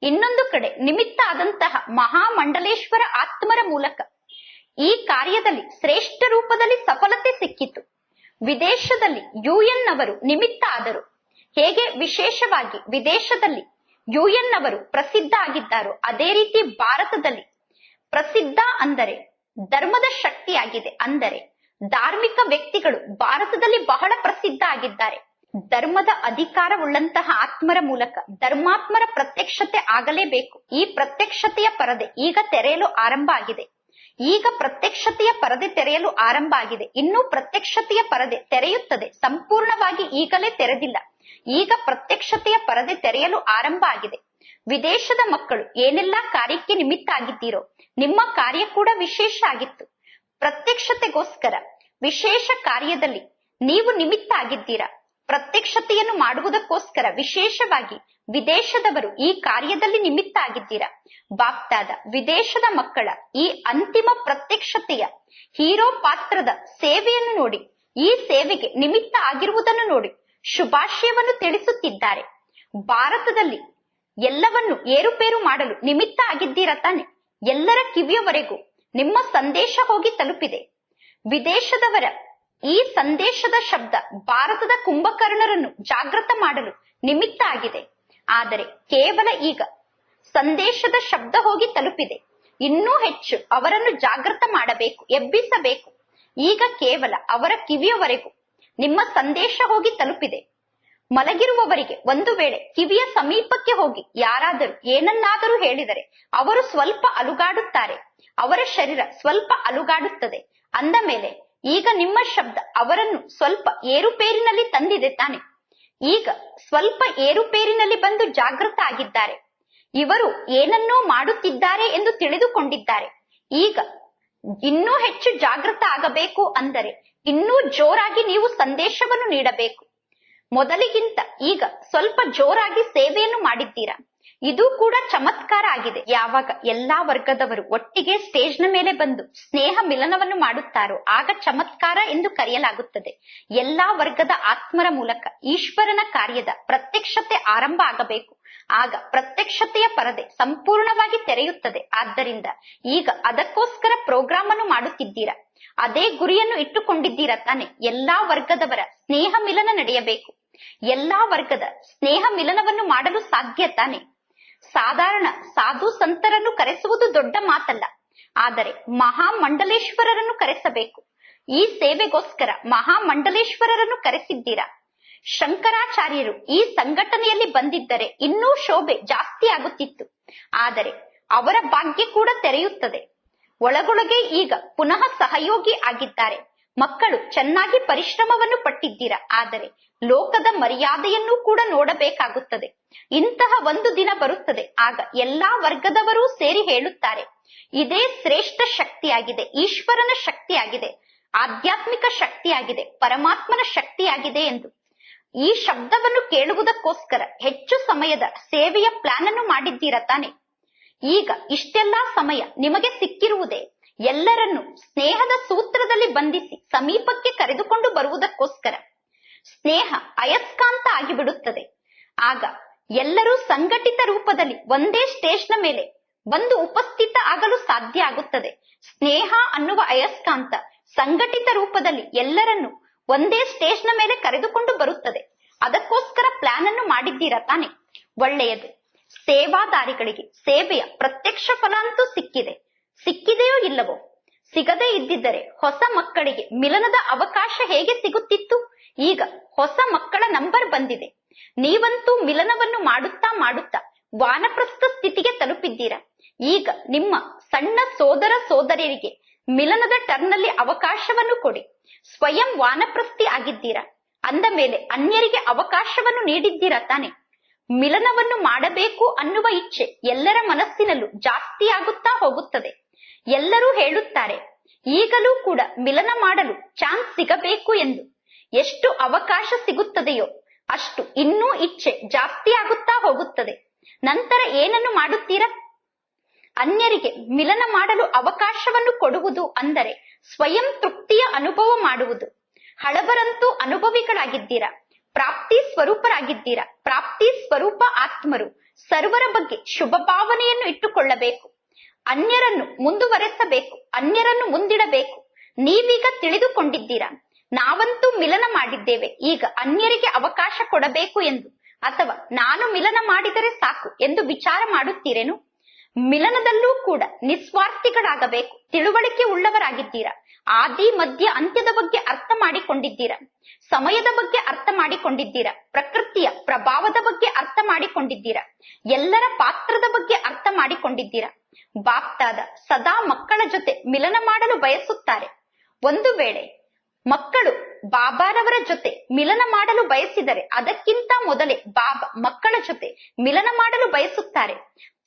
ಇನ್ನೊಂದು ಕಡೆ ನಿಮಿತ್ತ ಆದಂತಹ ಮಹಾಮಂಡಲೇಶ್ವರ ಆತ್ಮರ ಮೂಲಕ ಈ ಕಾರ್ಯದಲ್ಲಿ ಶ್ರೇಷ್ಠ ರೂಪದಲ್ಲಿ ಸಫಲತೆ ಸಿಕ್ಕಿತು. ವಿದೇಶದಲ್ಲಿ ಯುಎನ್ ಅವರು ನಿಮಿತ್ತ ಆದರು. ಹೇಗೆ ವಿಶೇಷವಾಗಿ ವಿದೇಶದಲ್ಲಿ ಯುಎನ್ ಅವರು ಪ್ರಸಿದ್ಧ ಆಗಿದ್ದಾರೋ ಅದೇ ರೀತಿ ಭಾರತದಲ್ಲಿ ಪ್ರಸಿದ್ಧ ಅಂದರೆ ಧರ್ಮದ ಶಕ್ತಿಯಾಗಿದೆ. ಅಂದರೆ ಧಾರ್ಮಿಕ ವ್ಯಕ್ತಿಗಳು ಭಾರತದಲ್ಲಿ ಬಹಳ ಪ್ರಸಿದ್ಧ ಆಗಿದ್ದಾರೆ. ಧರ್ಮದ ಅಧಿಕಾರವುಳ್ಳಂತಹ ಆತ್ಮರ ಮೂಲಕ ಧರ್ಮಾತ್ಮರ ಪ್ರತ್ಯಕ್ಷತೆ ಆಗಲೇಬೇಕು. ಈ ಪ್ರತ್ಯಕ್ಷತೆಯ ಪರದೆ ಈಗ ತೆರೆಯಲು ಆರಂಭ ಆಗಿದೆ. ಈಗ ಪ್ರತ್ಯಕ್ಷತೆಯ ಪರದೆ ತೆರೆಯಲು ಆರಂಭ ಆಗಿದೆ. ಇನ್ನೂ ಪ್ರತ್ಯಕ್ಷತೆಯ ಪರದೆ ತೆರೆಯುತ್ತದೆ. ಸಂಪೂರ್ಣವಾಗಿ ಈಗಲೇ ತೆರೆದಿಲ್ಲ. ಈಗ ಪ್ರತ್ಯಕ್ಷತೆಯ ಪರದೆ ತೆರೆಯಲು ಆರಂಭ ಆಗಿದೆ. ವಿದೇಶದ ಮಕ್ಕಳು ಏನೆಲ್ಲಾ ಕಾರ್ಯಕ್ಕೆ ನಿಮಿತ್ತ ಆಗಿದ್ದೀರೋ ನಿಮ್ಮ ಕಾರ್ಯ ಕೂಡ ವಿಶೇಷ ಆಗಿತ್ತು. ಪ್ರತ್ಯಕ್ಷತೆಗೋಸ್ಕರ ವಿಶೇಷ ಕಾರ್ಯದಲ್ಲಿ ನೀವು ನಿಮಿತ್ತ ಆಗಿದ್ದೀರಾ. ಪ್ರತ್ಯಕ್ಷತೆಯನ್ನು ಮಾಡುವುದಕ್ಕೋಸ್ಕರ ವಿಶೇಷವಾಗಿ ವಿದೇಶದವರು ಈ ಕಾರ್ಯದಲ್ಲಿ ನಿಮಿತ್ತ ಆಗಿದ್ದೀರಾ. ಬಾಪ್ದಾದ ವಿದೇಶದ ಮಕ್ಕಳ ಈ ಅಂತಿಮ ಪ್ರತ್ಯಕ್ಷತೆಯ ಹೀರೋ ಪಾತ್ರದ ಸೇವೆಯನ್ನು ನೋಡಿ, ಈ ಸೇವೆಗೆ ನಿಮಿತ್ತ ಆಗಿರುವುದನ್ನು ನೋಡಿ ಶುಭಾಶಯವನ್ನು ತಿಳಿಸುತ್ತಿದ್ದಾರೆ. ಭಾರತದಲ್ಲಿ ಎಲ್ಲವನ್ನು ಏರುಪೇರು ಮಾಡಲು ನಿಮಿತ್ತ ಆಗಿದ್ದೀರಾ ತಾನೆ. ಎಲ್ಲರ ಕಿವಿಯವರೆಗೂ ನಿಮ್ಮ ಸಂದೇಶ ಹೋಗಿ ತಲುಪಿದೆ. ವಿದೇಶದವರ ಈ ಸಂದೇಶದ ಶಬ್ದ ಭಾರತದ ಕುಂಭಕರ್ಣರನ್ನು ಜಾಗೃತ ಮಾಡಲು ನಿಮಿತ್ತ ಆಗಿದೆ. ಆದರೆ ಕೇವಲ ಈಗ ಸಂದೇಶದ ಶಬ್ದ ಹೋಗಿ ತಲುಪಿದೆ. ಇನ್ನೂ ಹೆಚ್ಚು ಅವರನ್ನು ಜಾಗೃತ ಮಾಡಬೇಕು, ಎಬ್ಬಿಸಬೇಕು. ಈಗ ಕೇವಲ ಅವರ ಕಿವಿಯವರೆಗೂ ನಿಮ್ಮ ಸಂದೇಶ ಹೋಗಿ ತಲುಪಿದೆ. ಮಲಗಿರುವವರಿಗೆ ಒಂದು ವೇಳೆ ಕಿವಿಯ ಸಮೀಪಕ್ಕೆ ಹೋಗಿ ಯಾರಾದರೂ ಏನನ್ನಾದರೂ ಹೇಳಿದರೆ ಅವರು ಸ್ವಲ್ಪ ಅಲುಗಾಡುತ್ತಾರೆ, ಅವರ ಶರೀರ ಸ್ವಲ್ಪ ಅಲುಗಾಡುತ್ತದೆ. ಅಂದ ಮೇಲೆ ಈಗ ನಿಮ್ಮ ಶಬ್ದ ಅವರನ್ನು ಸ್ವಲ್ಪ ಏರುಪೇರಿನಲ್ಲಿ ತಂದಿದೆ ತಾನೆ. ಈಗ ಸ್ವಲ್ಪ ಏರುಪೇರಿನಲ್ಲಿ ಬಂದು ಜಾಗೃತ ಆಗಿದ್ದಾರೆ. ಇವರು ಏನನ್ನೋ ಮಾಡುತ್ತಿದ್ದಾರೆ ಎಂದು ತಿಳಿದುಕೊಂಡಿದ್ದಾರೆ. ಈಗ ಇನ್ನೂ ಹೆಚ್ಚು ಜಾಗೃತ ಆಗಬೇಕು ಅಂದರೆ ಇನ್ನೂ ಜೋರಾಗಿ ನೀವು ಸಂದೇಶವನ್ನು ನೀಡಬೇಕು. ಮೊದಲಿಗಿಂತ ಈಗ ಸ್ವಲ್ಪ ಜೋರಾಗಿ ಸೇವೆಯನ್ನು ಮಾಡಿದ್ದೀರಾ. ಇದು ಕೂಡ ಚಮತ್ಕಾರ ಆಗಿದೆ. ಯಾವಾಗ ಎಲ್ಲಾ ವರ್ಗದವರು ಒಟ್ಟಿಗೆ ಸ್ಟೇಜ್ನ ಮೇಲೆ ಬಂದು ಸ್ನೇಹ ಮಿಲನವನ್ನು ಮಾಡುತ್ತಾರೋ ಆಗ ಚಮತ್ಕಾರ ಎಂದು ಕರೆಯಲಾಗುತ್ತದೆ. ಎಲ್ಲಾ ವರ್ಗದ ಆತ್ಮರ ಮೂಲಕ ಈಶ್ವರನ ಕಾರ್ಯದ ಪ್ರತ್ಯಕ್ಷತೆ ಆರಂಭ ಆಗಬೇಕು. ಆಗ ಪ್ರತ್ಯಕ್ಷತೆಯ ಪರದೆ ಸಂಪೂರ್ಣವಾಗಿ ತೆರೆಯುತ್ತದೆ. ಆದ್ದರಿಂದ ಈಗ ಅದಕ್ಕೋಸ್ಕರ ಪ್ರೋಗ್ರಾಮ್ ಅನ್ನು ಮಾಡುತ್ತಿದ್ದೀರಾ. ಅದೇ ಗುರಿಯನ್ನು ಇಟ್ಟುಕೊಂಡಿದ್ದೀರಾ ತಾನೆ. ಎಲ್ಲಾ ವರ್ಗದವರ ಸ್ನೇಹ ಮಿಲನ ನಡೆಯಬೇಕು. ಎಲ್ಲಾ ವರ್ಗದ ಸ್ನೇಹ ಮಿಲನವನ್ನು ಮಾಡಲು ಸಾಧ್ಯ ತಾನೆ. ಸಾಧಾರಣ ಸಾಧು ಸಂತರನ್ನು ಕರೆಸುವುದು ದೊಡ್ಡ ಮಾತಲ್ಲ, ಆದರೆ ಮಹಾಮಂಡಲೇಶ್ವರರನ್ನು ಕರೆಸಬೇಕು. ಈ ಸೇವೆಗೋಸ್ಕರ ಮಹಾಮಂಡಲೇಶ್ವರರನ್ನು ಕರೆಸಿದ್ದೀರಾ. ಶಂಕರಾಚಾರ್ಯರು ಈ ಸಂಘಟನೆಯಲ್ಲಿ ಬಂದಿದ್ದರೆ ಇನ್ನೂ ಶೋಭೆ ಜಾಸ್ತಿ ಆಗುತ್ತಿತ್ತು. ಆದರೆ ಅವರ ಭಾಗ್ಯ ಕೂಡ ತೆರೆಯುತ್ತದೆ. ಒಳಗೊಳಗೆ ಈಗ ಪುನಃ ಸಹಯೋಗಿ ಆಗಿದ್ದಾರೆ. ಮಕ್ಕಳು ಚೆನ್ನಾಗಿ ಪರಿಶ್ರಮವನ್ನು ಪಟ್ಟಿದ್ದೀರಾ. ಆದರೆ ಲೋಕದ ಮರ್ಯಾದೆಯನ್ನು ಕೂಡ ನೋಡಬೇಕಾಗುತ್ತದೆ. ಇಂತಹ ಒಂದು ದಿನ ಬರುತ್ತದೆ, ಆಗ ಎಲ್ಲಾ ವರ್ಗದವರೂ ಸೇರಿ ಹೇಳುತ್ತಾರೆ, ಇದೇ ಶ್ರೇಷ್ಠ ಶಕ್ತಿಯಾಗಿದೆ, ಈಶ್ವರನ ಶಕ್ತಿಯಾಗಿದೆ, ಆಧ್ಯಾತ್ಮಿಕ ಶಕ್ತಿಯಾಗಿದೆ, ಪರಮಾತ್ಮನ ಶಕ್ತಿಯಾಗಿದೆ ಎಂದು. ಈ ಶಬ್ದವನ್ನು ಕೇಳುವುದಕ್ಕೋಸ್ಕರ ಹೆಚ್ಚು ಸಮಯದ ಸೇವೆಯ ಪ್ಲಾನ್ ಅನ್ನು ಮಾಡಿದ್ದೀರಾ ತಾನೆ. ಈಗ ಇಷ್ಟೆಲ್ಲಾ ಸಮಯ ನಿಮಗೆ ಸಿಕ್ಕಿರುವುದೇ ಎಲ್ಲರನ್ನು ಸ್ನೇಹದ ಸೂತ್ರದಲ್ಲಿ ಬಂಧಿಸಿ ಸಮೀಪಕ್ಕೆ ಕರೆದುಕೊಂಡು ಬರುವುದಕ್ಕೋಸ್ಕರ. ಸ್ನೇಹ ಅಯಸ್ಕಾಂತ ಆಗಿಬಿಡುತ್ತದೆ. ಆಗ ಎಲ್ಲರೂ ಸಂಘಟಿತ ರೂಪದಲ್ಲಿ ಒಂದೇ ಸ್ಟೇಜ್ನ ಮೇಲೆ ಬಂದು ಉಪಸ್ಥಿತ ಆಗಲು ಸಾಧ್ಯ ಆಗುತ್ತದೆ. ಸ್ನೇಹ ಅನ್ನುವ ಅಯಸ್ಕಾಂತ ಸಂಘಟಿತ ರೂಪದಲ್ಲಿ ಎಲ್ಲರನ್ನು ಒಂದೇ ಸ್ಟೇಜ್ನ ಮೇಲೆ ಕರೆದುಕೊಂಡು ಬರುತ್ತದೆ. ಅದಕ್ಕೋಸ್ಕರ ಪ್ಲಾನ್ ಅನ್ನು ಮಾಡಿದ್ದೀರಾ ತಾನೆ. ಒಳ್ಳೆಯದು. ಸೇವಾದಾರಿಗಳಿಗೆ ಸೇವೆಯ ಪ್ರತ್ಯಕ್ಷ ಫಲ ಅಂತೂ ಸಿಕ್ಕಿದೆ. ಸಿಕ್ಕಿದೆಯೋ ಇಲ್ಲವೋ? ಸಿಗದೇ ಇದ್ದಿದ್ದರೆ ಹೊಸ ಮಕ್ಕಳಿಗೆ ಮಿಲನದ ಅವಕಾಶ ಹೇಗೆ ಸಿಗುತ್ತಿತ್ತು? ಈಗ ಹೊಸ ಮಕ್ಕಳ ನಂಬರ್ ಬಂದಿದೆ. ನೀವಂತೂ ಮಿಲನವನ್ನು ಮಾಡುತ್ತಾ ಮಾಡುತ್ತಾ ವಾನಪ್ರಸ್ಥ ಸ್ಥಿತಿಗೆ ತಲುಪಿದ್ದೀರಾ. ಈಗ ನಿಮ್ಮ ಸಣ್ಣ ಸೋದರ ಸೋದರಿಯರಿಗೆ ಮಿಲನದ ಟರ್ನಲ್ಲಿ ಅವಕಾಶವನ್ನು ಕೊಡಿ. ಸ್ವಯಂ ವಾನಪ್ರಸ್ಥಿ ಆಗಿದ್ದೀರಾ. ಅಂದ ಮೇಲೆ ಅನ್ಯರಿಗೆ ಅವಕಾಶವನ್ನು ನೀಡಿದ್ದೀರಾ ತಾನೆ. ಮಿಲನವನ್ನು ಮಾಡಬೇಕು ಅನ್ನುವ ಇಚ್ಛೆ ಎಲ್ಲರ ಮನಸ್ಸಿನಲ್ಲೂ ಜಾಸ್ತಿ ಆಗುತ್ತಾ ಹೋಗುತ್ತದೆ. ಎಲ್ಲರೂ ಹೇಳುತ್ತಾರೆ, ಈಗಲೂ ಕೂಡ ಮಿಲನ ಮಾಡಲು ಚಾನ್ಸ್ ಸಿಗಬೇಕು ಎಂದು. ಎಷ್ಟು ಅವಕಾಶ ಸಿಗುತ್ತದೆಯೋ ಅಷ್ಟು ಇನ್ನೂ ಇಚ್ಛೆ ಜಾಸ್ತಿ ಆಗುತ್ತಾ ಹೋಗುತ್ತದೆ. ನಂತರ ಏನನ್ನು ಮಾಡುತ್ತೀರಾ? ಅನ್ಯರಿಗೆ ಮಿಲನ ಮಾಡಲು ಅವಕಾಶವನ್ನು ಕೊಡುವುದು ಅಂದರೆ ಸ್ವಯಂ ತೃಪ್ತಿಯ ಅನುಭವ ಮಾಡುವುದು. ಹಳಬರಂತೂ ಅನುಭವಿಗಳಾಗಿದ್ದೀರಾ, ಪ್ರಾಪ್ತಿ ಸ್ವರೂಪರಾಗಿದ್ದೀರಾ. ಪ್ರಾಪ್ತಿ ಸ್ವರೂಪ ಆತ್ಮರು ಸರ್ವರ ಬಗ್ಗೆ ಶುಭ ಭಾವನೆಯನ್ನು ಇಟ್ಟುಕೊಳ್ಳಬೇಕು. ಅನ್ಯರನ್ನು ಮುಂದುವರೆಸಬೇಕು, ಅನ್ಯರನ್ನು ಮುಂದಿಡಬೇಕು. ನೀವೀಗ ತಿಳಿದುಕೊಂಡಿದ್ದೀರಾ, ನಾವಂತೂ ಮಿಲನ ಮಾಡಿದ್ದೇವೆ, ಈಗ ಅನ್ಯರಿಗೆ ಅವಕಾಶ ಕೊಡಬೇಕು ಎಂದು. ಅಥವಾ ನಾನು ಮಿಲನ ಮಾಡಿದರೆ ಸಾಕು ಎಂದು ವಿಚಾರ ಮಾಡುತ್ತೀರೇನು? ಮಿಲನದಲ್ಲೂ ಕೂಡ ನಿಸ್ವಾರ್ಥಿಗಳಾಗಬೇಕು. ತಿಳುವಳಿಕೆ ಉಳ್ಳವರಾಗಿದ್ದೀರಾ. ಆದಿ ಮಧ್ಯ ಅಂತ್ಯದ ಬಗ್ಗೆ ಅರ್ಥ ಮಾಡಿಕೊಂಡಿದ್ದೀರಾ. ಸಮಯದ ಬಗ್ಗೆ ಅರ್ಥ ಮಾಡಿಕೊಂಡಿದ್ದೀರಾ. ಪ್ರಕೃತಿಯ ಪ್ರಭಾವದ ಬಗ್ಗೆ ಅರ್ಥ ಮಾಡಿಕೊಂಡಿದ್ದೀರಾ. ಎಲ್ಲರ ಪಾತ್ರದ ಬಗ್ಗೆ ಅರ್ಥ ಮಾಡಿಕೊಂಡಿದ್ದೀರಾ. ಬಾಪ್ದಾದ ಸದಾ ಮಕ್ಕಳ ಜೊತೆ ಮಿಲನ ಮಾಡಲು ಬಯಸುತ್ತಾರೆ. ಒಂದು ವೇಳೆ ಮಕ್ಕಳು ಬಾಬಾರವರ ಜೊತೆ ಮಿಲನ ಮಾಡಲು ಬಯಸಿದರೆ ಅದಕ್ಕಿಂತ ಮೊದಲೇ ಬಾಬಾ ಮಕ್ಕಳ ಜೊತೆ ಮಿಲನ ಮಾಡಲು ಬಯಸುತ್ತಾರೆ.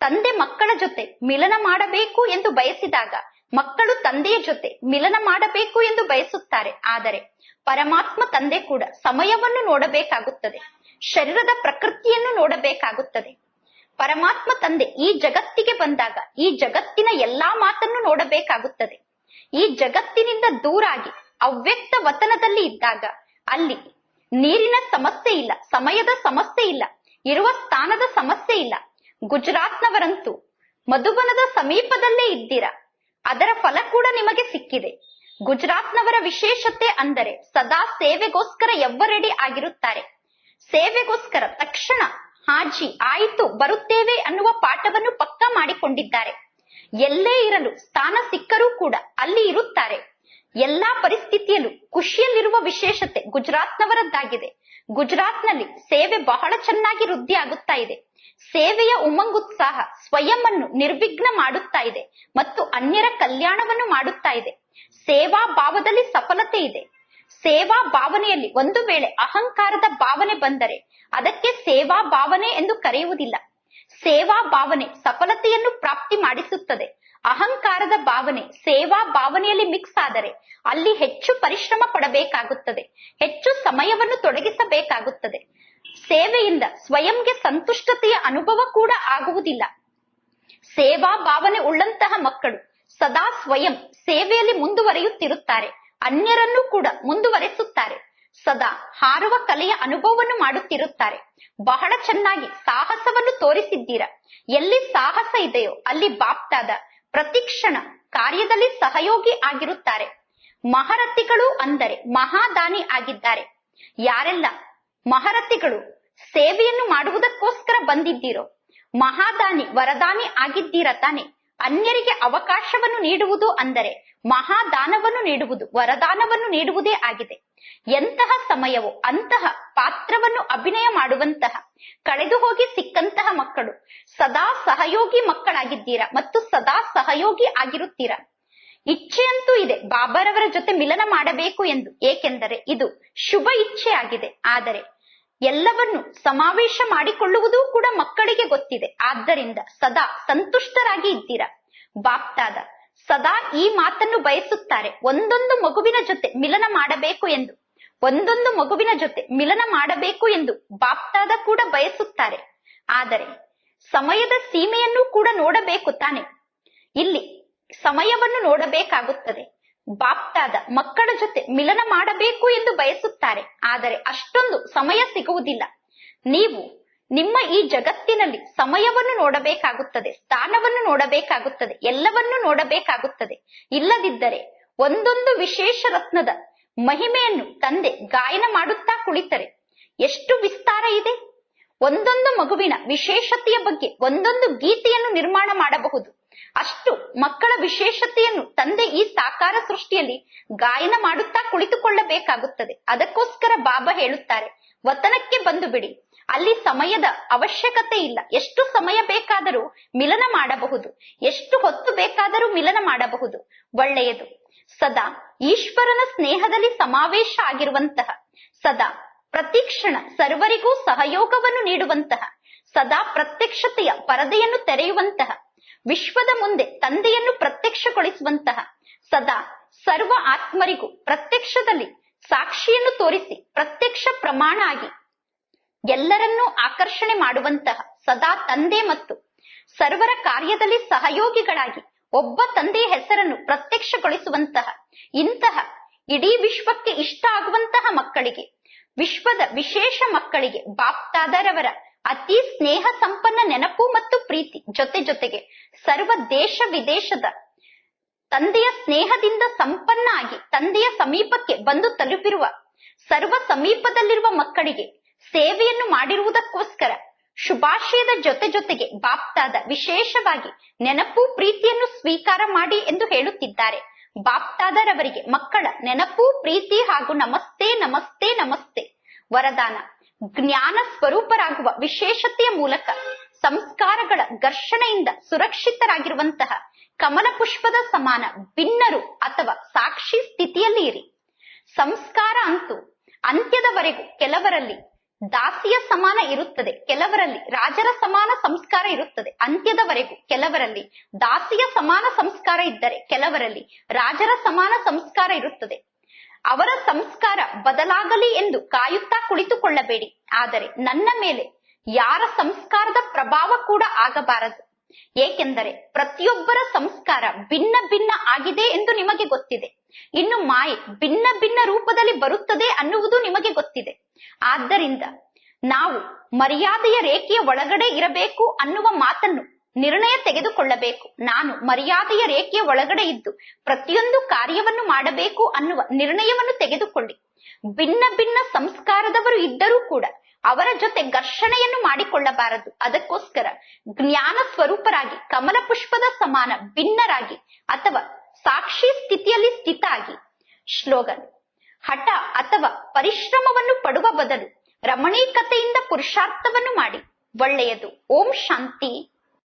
ತಂದೆ ಮಕ್ಕಳ ಜೊತೆ ಮಿಲನ ಮಾಡಬೇಕು ಎಂದು ಬಯಸಿದಾಗ ಮಕ್ಕಳು ತಂದೆಯ ಜೊತೆ ಮಿಲನ ಮಾಡಬೇಕು ಎಂದು ಬಯಸುತ್ತಾರೆ. ಆದರೆ ಪರಮಾತ್ಮ ತಂದೆ ಕೂಡ ಸಮಯವನ್ನು ನೋಡಬೇಕಾಗುತ್ತದೆ, ಶರೀರದ ಪ್ರಕೃತಿಯನ್ನು ನೋಡಬೇಕಾಗುತ್ತದೆ. ಪರಮಾತ್ಮ ತಂದೆ ಈ ಜಗತ್ತಿಗೆ ಬಂದಾಗ ಈ ಜಗತ್ತಿನ ಎಲ್ಲಾ ಮಾತನ್ನು ನೋಡಬೇಕಾಗುತ್ತದೆ. ಈ ಜಗತ್ತಿನಿಂದ ದೂರಾಗಿ ಅವ್ಯಕ್ತ ವತನದಲ್ಲಿ ಇದ್ದಾಗ ಅಲ್ಲಿ ನೀರಿನ ಸಮಸ್ಯೆ ಇಲ್ಲ, ಸಮಯದ ಸಮಸ್ಯೆ ಇಲ್ಲ, ಇರುವ ಸ್ಥಾನದ ಸಮಸ್ಯೆ ಇಲ್ಲ. ಗುಜರಾತ್ನವರಂತೂ ಮಧುಬನದ ಸಮೀಪದಲ್ಲೇ ಇದ್ದೀರಾ, ಅದರ ಫಲ ಕೂಡ ನಿಮಗೆ ಸಿಕ್ಕಿದೆ. ಗುಜರಾತ್ನವರ ವಿಶೇಷತೆ ಅಂದರೆ ಸದಾ ಸೇವೆಗೋಸ್ಕರ ಎವ್ವರೆಡಿ ಆಗಿರುತ್ತಾರೆ. ಸೇವೆಗೋಸ್ಕರ ತಕ್ಷಣ ಹಾಜಿ ಆಯಿತು ಬರುತ್ತೇವೆ ಅನ್ನುವ ಪಾಠವನ್ನು ಪಕ್ಕಾ ಮಾಡಿಕೊಂಡಿದ್ದಾರೆ. ಎಲ್ಲೇ ಇರಲು ಸ್ಥಾನ ಸಿಕ್ಕರೂ ಕೂಡ ಅಲ್ಲಿ ಇರುತ್ತಾರೆ. ಎಲ್ಲಾ ಪರಿಸ್ಥಿತಿಯಲ್ಲೂ ಖುಷಿಯಲ್ಲಿರುವ ವಿಶೇಷತೆ ಗುಜರಾತ್ನವರದ್ದಾಗಿದೆ. ಗುಜರಾತ್ನಲ್ಲಿ ಸೇವೆ ಬಹಳ ಚೆನ್ನಾಗಿ ವೃದ್ಧಿ ಆಗುತ್ತಾ ಇದೆ. ಸೇವೆಯ ಉಮಂಗುತ್ಸಾಹ ಸ್ವಯಂ ಅನ್ನು ನಿರ್ವಿಘ್ನ ಮಾಡುತ್ತಾ ಇದೆ ಮತ್ತು ಅನ್ಯರ ಕಲ್ಯಾಣವನ್ನು ಮಾಡುತ್ತಾ ಇದೆ. ಸೇವಾ ಭಾವದಲ್ಲಿ ಸಫಲತೆ ಇದೆ. ಸೇವಾ ಭಾವನೆಯಲ್ಲಿ ಒಂದು ವೇಳೆ ಅಹಂಕಾರದ ಭಾವನೆ ಬಂದರೆ ಅದಕ್ಕೆ ಸೇವಾ ಭಾವನೆ ಎಂದು ಕರೆಯುವುದಿಲ್ಲ. ಸೇವಾ ಭಾವನೆ ಸಫಲತೆಯನ್ನು ಪ್ರಾಪ್ತಿ ಮಾಡಿಸುತ್ತದೆ. ಅಹಂಕಾರದ ಭಾವನೆ ಸೇವಾ ಭಾವನೆಯಲ್ಲಿ ಮಿಕ್ಸ್ ಆದರೆ ಅಲ್ಲಿ ಹೆಚ್ಚು ಪರಿಶ್ರಮ ಪಡಬೇಕಾಗುತ್ತದೆ, ಹೆಚ್ಚು ಸಮಯವನ್ನು ತೊಡಗಿಸಬೇಕಾಗುತ್ತದೆ. ಸೇವೆಯಿಂದ ಸ್ವಯಂಗೆ ಸಂತುಷ್ಟತೆಯ ಅನುಭವ ಕೂಡ ಆಗುವುದಿಲ್ಲ. ಸೇವಾ ಭಾವನೆ ಉಳ್ಳಂತಹ ಮಕ್ಕಳು ಸದಾ ಸ್ವಯಂ ಸೇವೆಯಲ್ಲಿ ಮುಂದುವರಿಯುತ್ತಿರುತ್ತಾರೆ, ಅನ್ಯರನ್ನು ಕೂಡ ಮುಂದುವರೆಸುತ್ತಾರೆ. ಸದಾ ಹಾರುವ ಕಲೆಯ ಅನುಭವವನ್ನು ಮಾಡುತ್ತಿರುತ್ತಾರೆ. ಬಹಳ ಚೆನ್ನಾಗಿ ಸಾಹಸವನ್ನು ತೋರಿಸಿದ್ದೀರಾ. ಎಲ್ಲಿ ಸಾಹಸ ಇದೆಯೋ ಅಲ್ಲಿ ಬಾಪ್ತಾದ ಪ್ರತಿಕ್ಷಣ ಕಾರ್ಯದಲ್ಲಿ ಸಹಯೋಗಿ ಆಗಿರುತ್ತಾರೆ. ಮಹಾರಥಿಗಳು ಅಂದರೆ ಮಹಾದಾನಿ ಆಗಿದ್ದಾರೆ. ಯಾರೆಲ್ಲ ಮಹಾರಥಿಗಳು ಸೇವೆಯನ್ನು ಮಾಡುವುದಕ್ಕೋಸ್ಕರ ಬಂದಿದ್ದೀರೋ, ಮಹಾದಾನಿ ವರದಾನಿ ಆಗಿದ್ದೀರಾ ತಾನೆ. ಅನ್ಯರಿಗೆ ಅವಕಾಶವನ್ನು ನೀಡುವುದು ಅಂದರೆ ಮಹಾದಾನವನ್ನು ನೀಡುವುದು, ವರದಾನವನ್ನು ನೀಡುವುದೇ ಆಗಿದೆ. ಎಂತಹ ಸಮಯವೋ ಅಂತಹ ಪಾತ್ರವನ್ನು ಅಭಿನಯ ಮಾಡುವಂತಹ ಕಳೆದು ಹೋಗಿ ಸಿಕ್ಕಂತಹ ಮಕ್ಕಳು ಸದಾ ಸಹಯೋಗಿ ಮಕ್ಕಳಾಗಿದ್ದೀರಾ ಮತ್ತು ಸದಾ ಸಹಯೋಗಿ ಆಗಿರುತ್ತೀರಾ. ಇಚ್ಛೆಯಂತೂ ಇದೆ ಬಾಬಾರವರ ಜೊತೆ ಮಿಲನ ಮಾಡಬೇಕು ಎಂದು, ಏಕೆಂದರೆ ಇದು ಶುಭ ಇಚ್ಛೆ ಆಗಿದೆ. ಆದರೆ ಎಲ್ಲವನ್ನು ಸಮಾವೇಶ ಮಾಡಿಕೊಳ್ಳುವುದೂ ಕೂಡ ಮಕ್ಕಳಿಗೆ ಗೊತ್ತಿದೆ. ಆದ್ದರಿಂದ ಸದಾ ಸಂತುಷ್ಟರಾಗಿ ಇದ್ದೀರಾ. ಬಾಪ್ತಾದ ಸದಾ ಈ ಮಾತನ್ನು ಬಯಸುತ್ತಾರೆ, ಒಂದೊಂದು ಮಗುವಿನ ಜೊತೆ ಮಿಲನ ಮಾಡಬೇಕು ಎಂದು, ಒಂದೊಂದು ಮಗುವಿನ ಜೊತೆ ಮಿಲನ ಮಾಡಬೇಕು ಎಂದು ಬಾಪ್ತಾದ ಕೂಡ ಬಯಸುತ್ತಾರೆ. ಆದರೆ ಸಮಯದ ಸೀಮೆಯನ್ನು ಕೂಡ ನೋಡಬೇಕು ತಾನೆ. ಇಲ್ಲಿ ಸಮಯವನ್ನು ನೋಡಬೇಕಾಗುತ್ತದೆ. ಬಾಪ್ತಾದ ಮಕ್ಕಳ ಜೊತೆ ಮಿಲನ ಮಾಡಬೇಕು ಎಂದು ಬಯಸುತ್ತಾರೆ, ಆದರೆ ಅಷ್ಟೊಂದು ಸಮಯ ಸಿಗುವುದಿಲ್ಲ. ನೀವು ನಿಮ್ಮ ಈ ಜಗತ್ತಿನಲ್ಲಿ ಸಮಯವನ್ನು ನೋಡಬೇಕಾಗುತ್ತದೆ, ಸ್ಥಾನವನ್ನು ನೋಡಬೇಕಾಗುತ್ತದೆ, ಎಲ್ಲವನ್ನೂ ನೋಡಬೇಕಾಗುತ್ತದೆ. ಇಲ್ಲದಿದ್ದರೆ ಒಂದೊಂದು ವಿಶೇಷ ರತ್ನದ ಮಹಿಮೆಯನ್ನು ತಂದೆ ಗಾಯನ ಮಾಡುತ್ತಾ ಕುಳಿತರೆ ಎಷ್ಟು ವಿಸ್ತಾರ ಇದೆ. ಒಂದೊಂದು ಮಗುವಿನ ವಿಶೇಷತೆಯ ಬಗ್ಗೆ ಒಂದೊಂದು ಗೀತೆಯನ್ನು ನಿರ್ಮಾಣ ಮಾಡಬಹುದು. ಅಷ್ಟು ಮಕ್ಕಳ ವಿಶೇಷತೆಯನ್ನು ತಂದೆ ಈ ಸಾಕಾರ ಸೃಷ್ಟಿಯಲ್ಲಿ ಗಾಯನ ಮಾಡುತ್ತಾ ಕುಳಿತುಕೊಳ್ಳಬೇಕಾಗುತ್ತದೆ. ಅದಕ್ಕೋಸ್ಕರ ಬಾಬಾ ಹೇಳುತ್ತಾರೆ, ವತನಕ್ಕೆ ಬಂದು ಬಿಡಿ, ಅಲ್ಲಿ ಸಮಯದ ಅವಶ್ಯಕತೆ ಇಲ್ಲ. ಎಷ್ಟು ಸಮಯ ಬೇಕಾದರೂ ಮಿಲನ ಮಾಡಬಹುದು, ಎಷ್ಟು ಹೊತ್ತು ಬೇಕಾದರೂ ಮಿಲನ ಮಾಡಬಹುದು. ಒಳ್ಳೆಯದು. ಸದಾ ಈಶ್ವರನ ಸ್ನೇಹದಲ್ಲಿ ಸಮಾವೇಶ ಆಗಿರುವಂತಹ, ಸದಾ ಪ್ರತಿಕ್ಷಣ ಸರ್ವರಿಗೂ ಸಹಯೋಗವನ್ನು ನೀಡುವಂತಹ, ಸದಾ ಪ್ರತ್ಯಕ್ಷತೆಯ ಪರದೆಯನ್ನು ತೆರೆಯುವಂತಹ, ವಿಶ್ವದ ಮುಂದೆ ತಂದೆಯನ್ನು ಪ್ರತ್ಯಕ್ಷಗೊಳಿಸುವಂತಹ, ಸದಾ ಸರ್ವ ಆತ್ಮರಿಗೂ ಪ್ರತ್ಯಕ್ಷದಲ್ಲಿ ಸಾಕ್ಷಿಯನ್ನು ತೋರಿಸಿ ಪ್ರತ್ಯಕ್ಷ ಪ್ರಮಾಣ ಆಗಿ ಎಲ್ಲರನ್ನೂ ಆಕರ್ಷಣೆ ಮಾಡುವಂತಹ, ಸದಾ ತಂದೆ ಮತ್ತು ಸರ್ವರ ಕಾರ್ಯದಲ್ಲಿ ಸಹಯೋಗಿಗಳಾಗಿ ಒಬ್ಬ ತಂದೆಯ ಹೆಸರನ್ನು ಪ್ರತ್ಯಕ್ಷಗೊಳಿಸುವಂತಹ, ಇಂತಹ ಇಡೀ ವಿಶ್ವಕ್ಕೆ ಇಷ್ಟ ಆಗುವಂತಹ ಮಕ್ಕಳಿಗೆ, ವಿಶ್ವದ ವಿಶೇಷ ಮಕ್ಕಳಿಗೆ ಬಾಪ್ತಾದರವರ ಅತಿ ಸ್ನೇಹ ಸಂಪನ್ನ ನೆನಪು ಮತ್ತು ಪ್ರೀತಿ, ಜೊತೆಗೆ ಸರ್ವ ದೇಶ ವಿದೇಶದ ತಂದೆಯ ಸ್ನೇಹದಿಂದ ಸಂಪನ್ನ ಆಗಿ ತಂದೆಯ ಸಮೀಪಕ್ಕೆ ಬಂದು ತಲುಪಿರುವ ಸರ್ವ ಸಮೀಪದಲ್ಲಿರುವ ಮಕ್ಕಳಿಗೆ ಸೇವೆಯನ್ನು ಮಾಡಿರುವುದಕ್ಕೋಸ್ಕರ ಶುಭಾಶಯದ ಜೊತೆಗೆ ಬಾಪ್ತಾದ ವಿಶೇಷವಾಗಿ ನೆನಪು ಪ್ರೀತಿಯನ್ನು ಸ್ವೀಕಾರ ಮಾಡಿ ಎಂದು ಹೇಳುತ್ತಿದ್ದಾರೆ. ಬಾಪ್ತಾದರವರಿಗೆ ಮಕ್ಕಳ ನೆನಪು ಪ್ರೀತಿ ಹಾಗೂ ನಮಸ್ತೆ ನಮಸ್ತೆ ನಮಸ್ತೆ. ವರದಾನ: ಜ್ಞಾನ ಸ್ವರೂಪರಾಗುವ ವಿಶೇಷತೆಯ ಮೂಲಕ ಸಂಸ್ಕಾರಗಳ ಘರ್ಷಣೆಯಿಂದ ಸುರಕ್ಷಿತರಾಗಿರುವಂತಹ ಕಮಲ ಪುಷ್ಪದ ಸಮಾನ ಭಿನ್ನರು ಅಥವಾ ಸಾಕ್ಷಿ ಸ್ಥಿತಿಯಲ್ಲಿ ಇರಿ. ಸಂಸ್ಕಾರ ಅಂತೂ ಅಂತ್ಯದವರೆಗೂ ಕೆಲವರಲ್ಲಿ ದಾಸಿಯ ಸಮಾನ ಇರುತ್ತದೆ, ಕೆಲವರಲ್ಲಿ ರಾಜರ ಸಮಾನ ಸಂಸ್ಕಾರ ಇರುತ್ತದೆ ಅಂತ್ಯದವರೆಗೂ. ಕೆಲವರಲ್ಲಿ ದಾಸಿಯ ಸಮಾನ ಸಂಸ್ಕಾರ ಇದ್ದರೆ ಕೆಲವರಲ್ಲಿ ರಾಜರ ಸಮಾನ ಸಂಸ್ಕಾರ ಇರುತ್ತದೆ. ಅವರ ಸಂಸ್ಕಾರ ಬದಲಾಗಲಿ ಎಂದು ಕಾಯುತ್ತಾ ಕುಳಿತುಕೊಳ್ಳಬೇಡಿ. ಆದರೆ ನನ್ನ ಮೇಲೆ ಯಾರ ಸಂಸ್ಕಾರದ ಪ್ರಭಾವ ಕೂಡ ಆಗಬಾರದು. ಏಕೆಂದರೆ ಪ್ರತಿಯೊಬ್ಬರ ಸಂಸ್ಕಾರ ಭಿನ್ನ ಭಿನ್ನ ಆಗಿದೆ ಎಂದು ನಿಮಗೆ ಗೊತ್ತಿದೆ. ಇನ್ನು ಮಾಯೆ ಭಿನ್ನ ಭಿನ್ನ ರೂಪದಲ್ಲಿ ಬರುತ್ತದೆ ಅನ್ನುವುದು ನಿಮಗೆ ಗೊತ್ತಿದೆ. ಆದ್ದರಿಂದ ನಾವು ಮರ್ಯಾದೆಯ ರೇಖೆಯ ಒಳಗಡೆ ಇರಬೇಕು ಅನ್ನುವ ಮಾತನ್ನು ನಿರ್ಣಯ ತೆಗೆದುಕೊಳ್ಳಬೇಕು. ನಾನು ಮರ್ಯಾದೆಯ ರೇಖೆಯ ಒಳಗಡೆ ಇದ್ದು ಪ್ರತಿಯೊಂದು ಕಾರ್ಯವನ್ನು ಮಾಡಬೇಕು ಅನ್ನುವ ನಿರ್ಣಯವನ್ನು ತೆಗೆದುಕೊಳ್ಳಿ. ಭಿನ್ನ ಭಿನ್ನ ಸಂಸ್ಕಾರದವರು ಇದ್ದರೂ ಕೂಡ ಅವರ ಜೊತೆ ಘರ್ಷಣೆಯನ್ನು ಮಾಡಿಕೊಳ್ಳಬಾರದು. ಅದಕ್ಕೋಸ್ಕರ ಜ್ಞಾನ ಸ್ವರೂಪರಾಗಿ ಕಮಲ ಪುಷ್ಪದ ಸಮಾನ ಭಿನ್ನರಾಗಿ ಅಥವಾ ಸಾಕ್ಷಿ ಸ್ಥಿತಿಯಲ್ಲಿ ಸ್ಥಿತ ಆಗಿ. ಶ್ಲೋಗನ್: ಹಠ ಅಥವಾ ಪರಿಶ್ರಮವನ್ನು ಪಡುವ ಬದಲು ರಮಣೀಕತೆಯಿಂದ ಪುರುಷಾರ್ಥವನ್ನು ಮಾಡಿ. ಒಳ್ಳೆಯದು. ಓಂ ಶಾಂತಿ.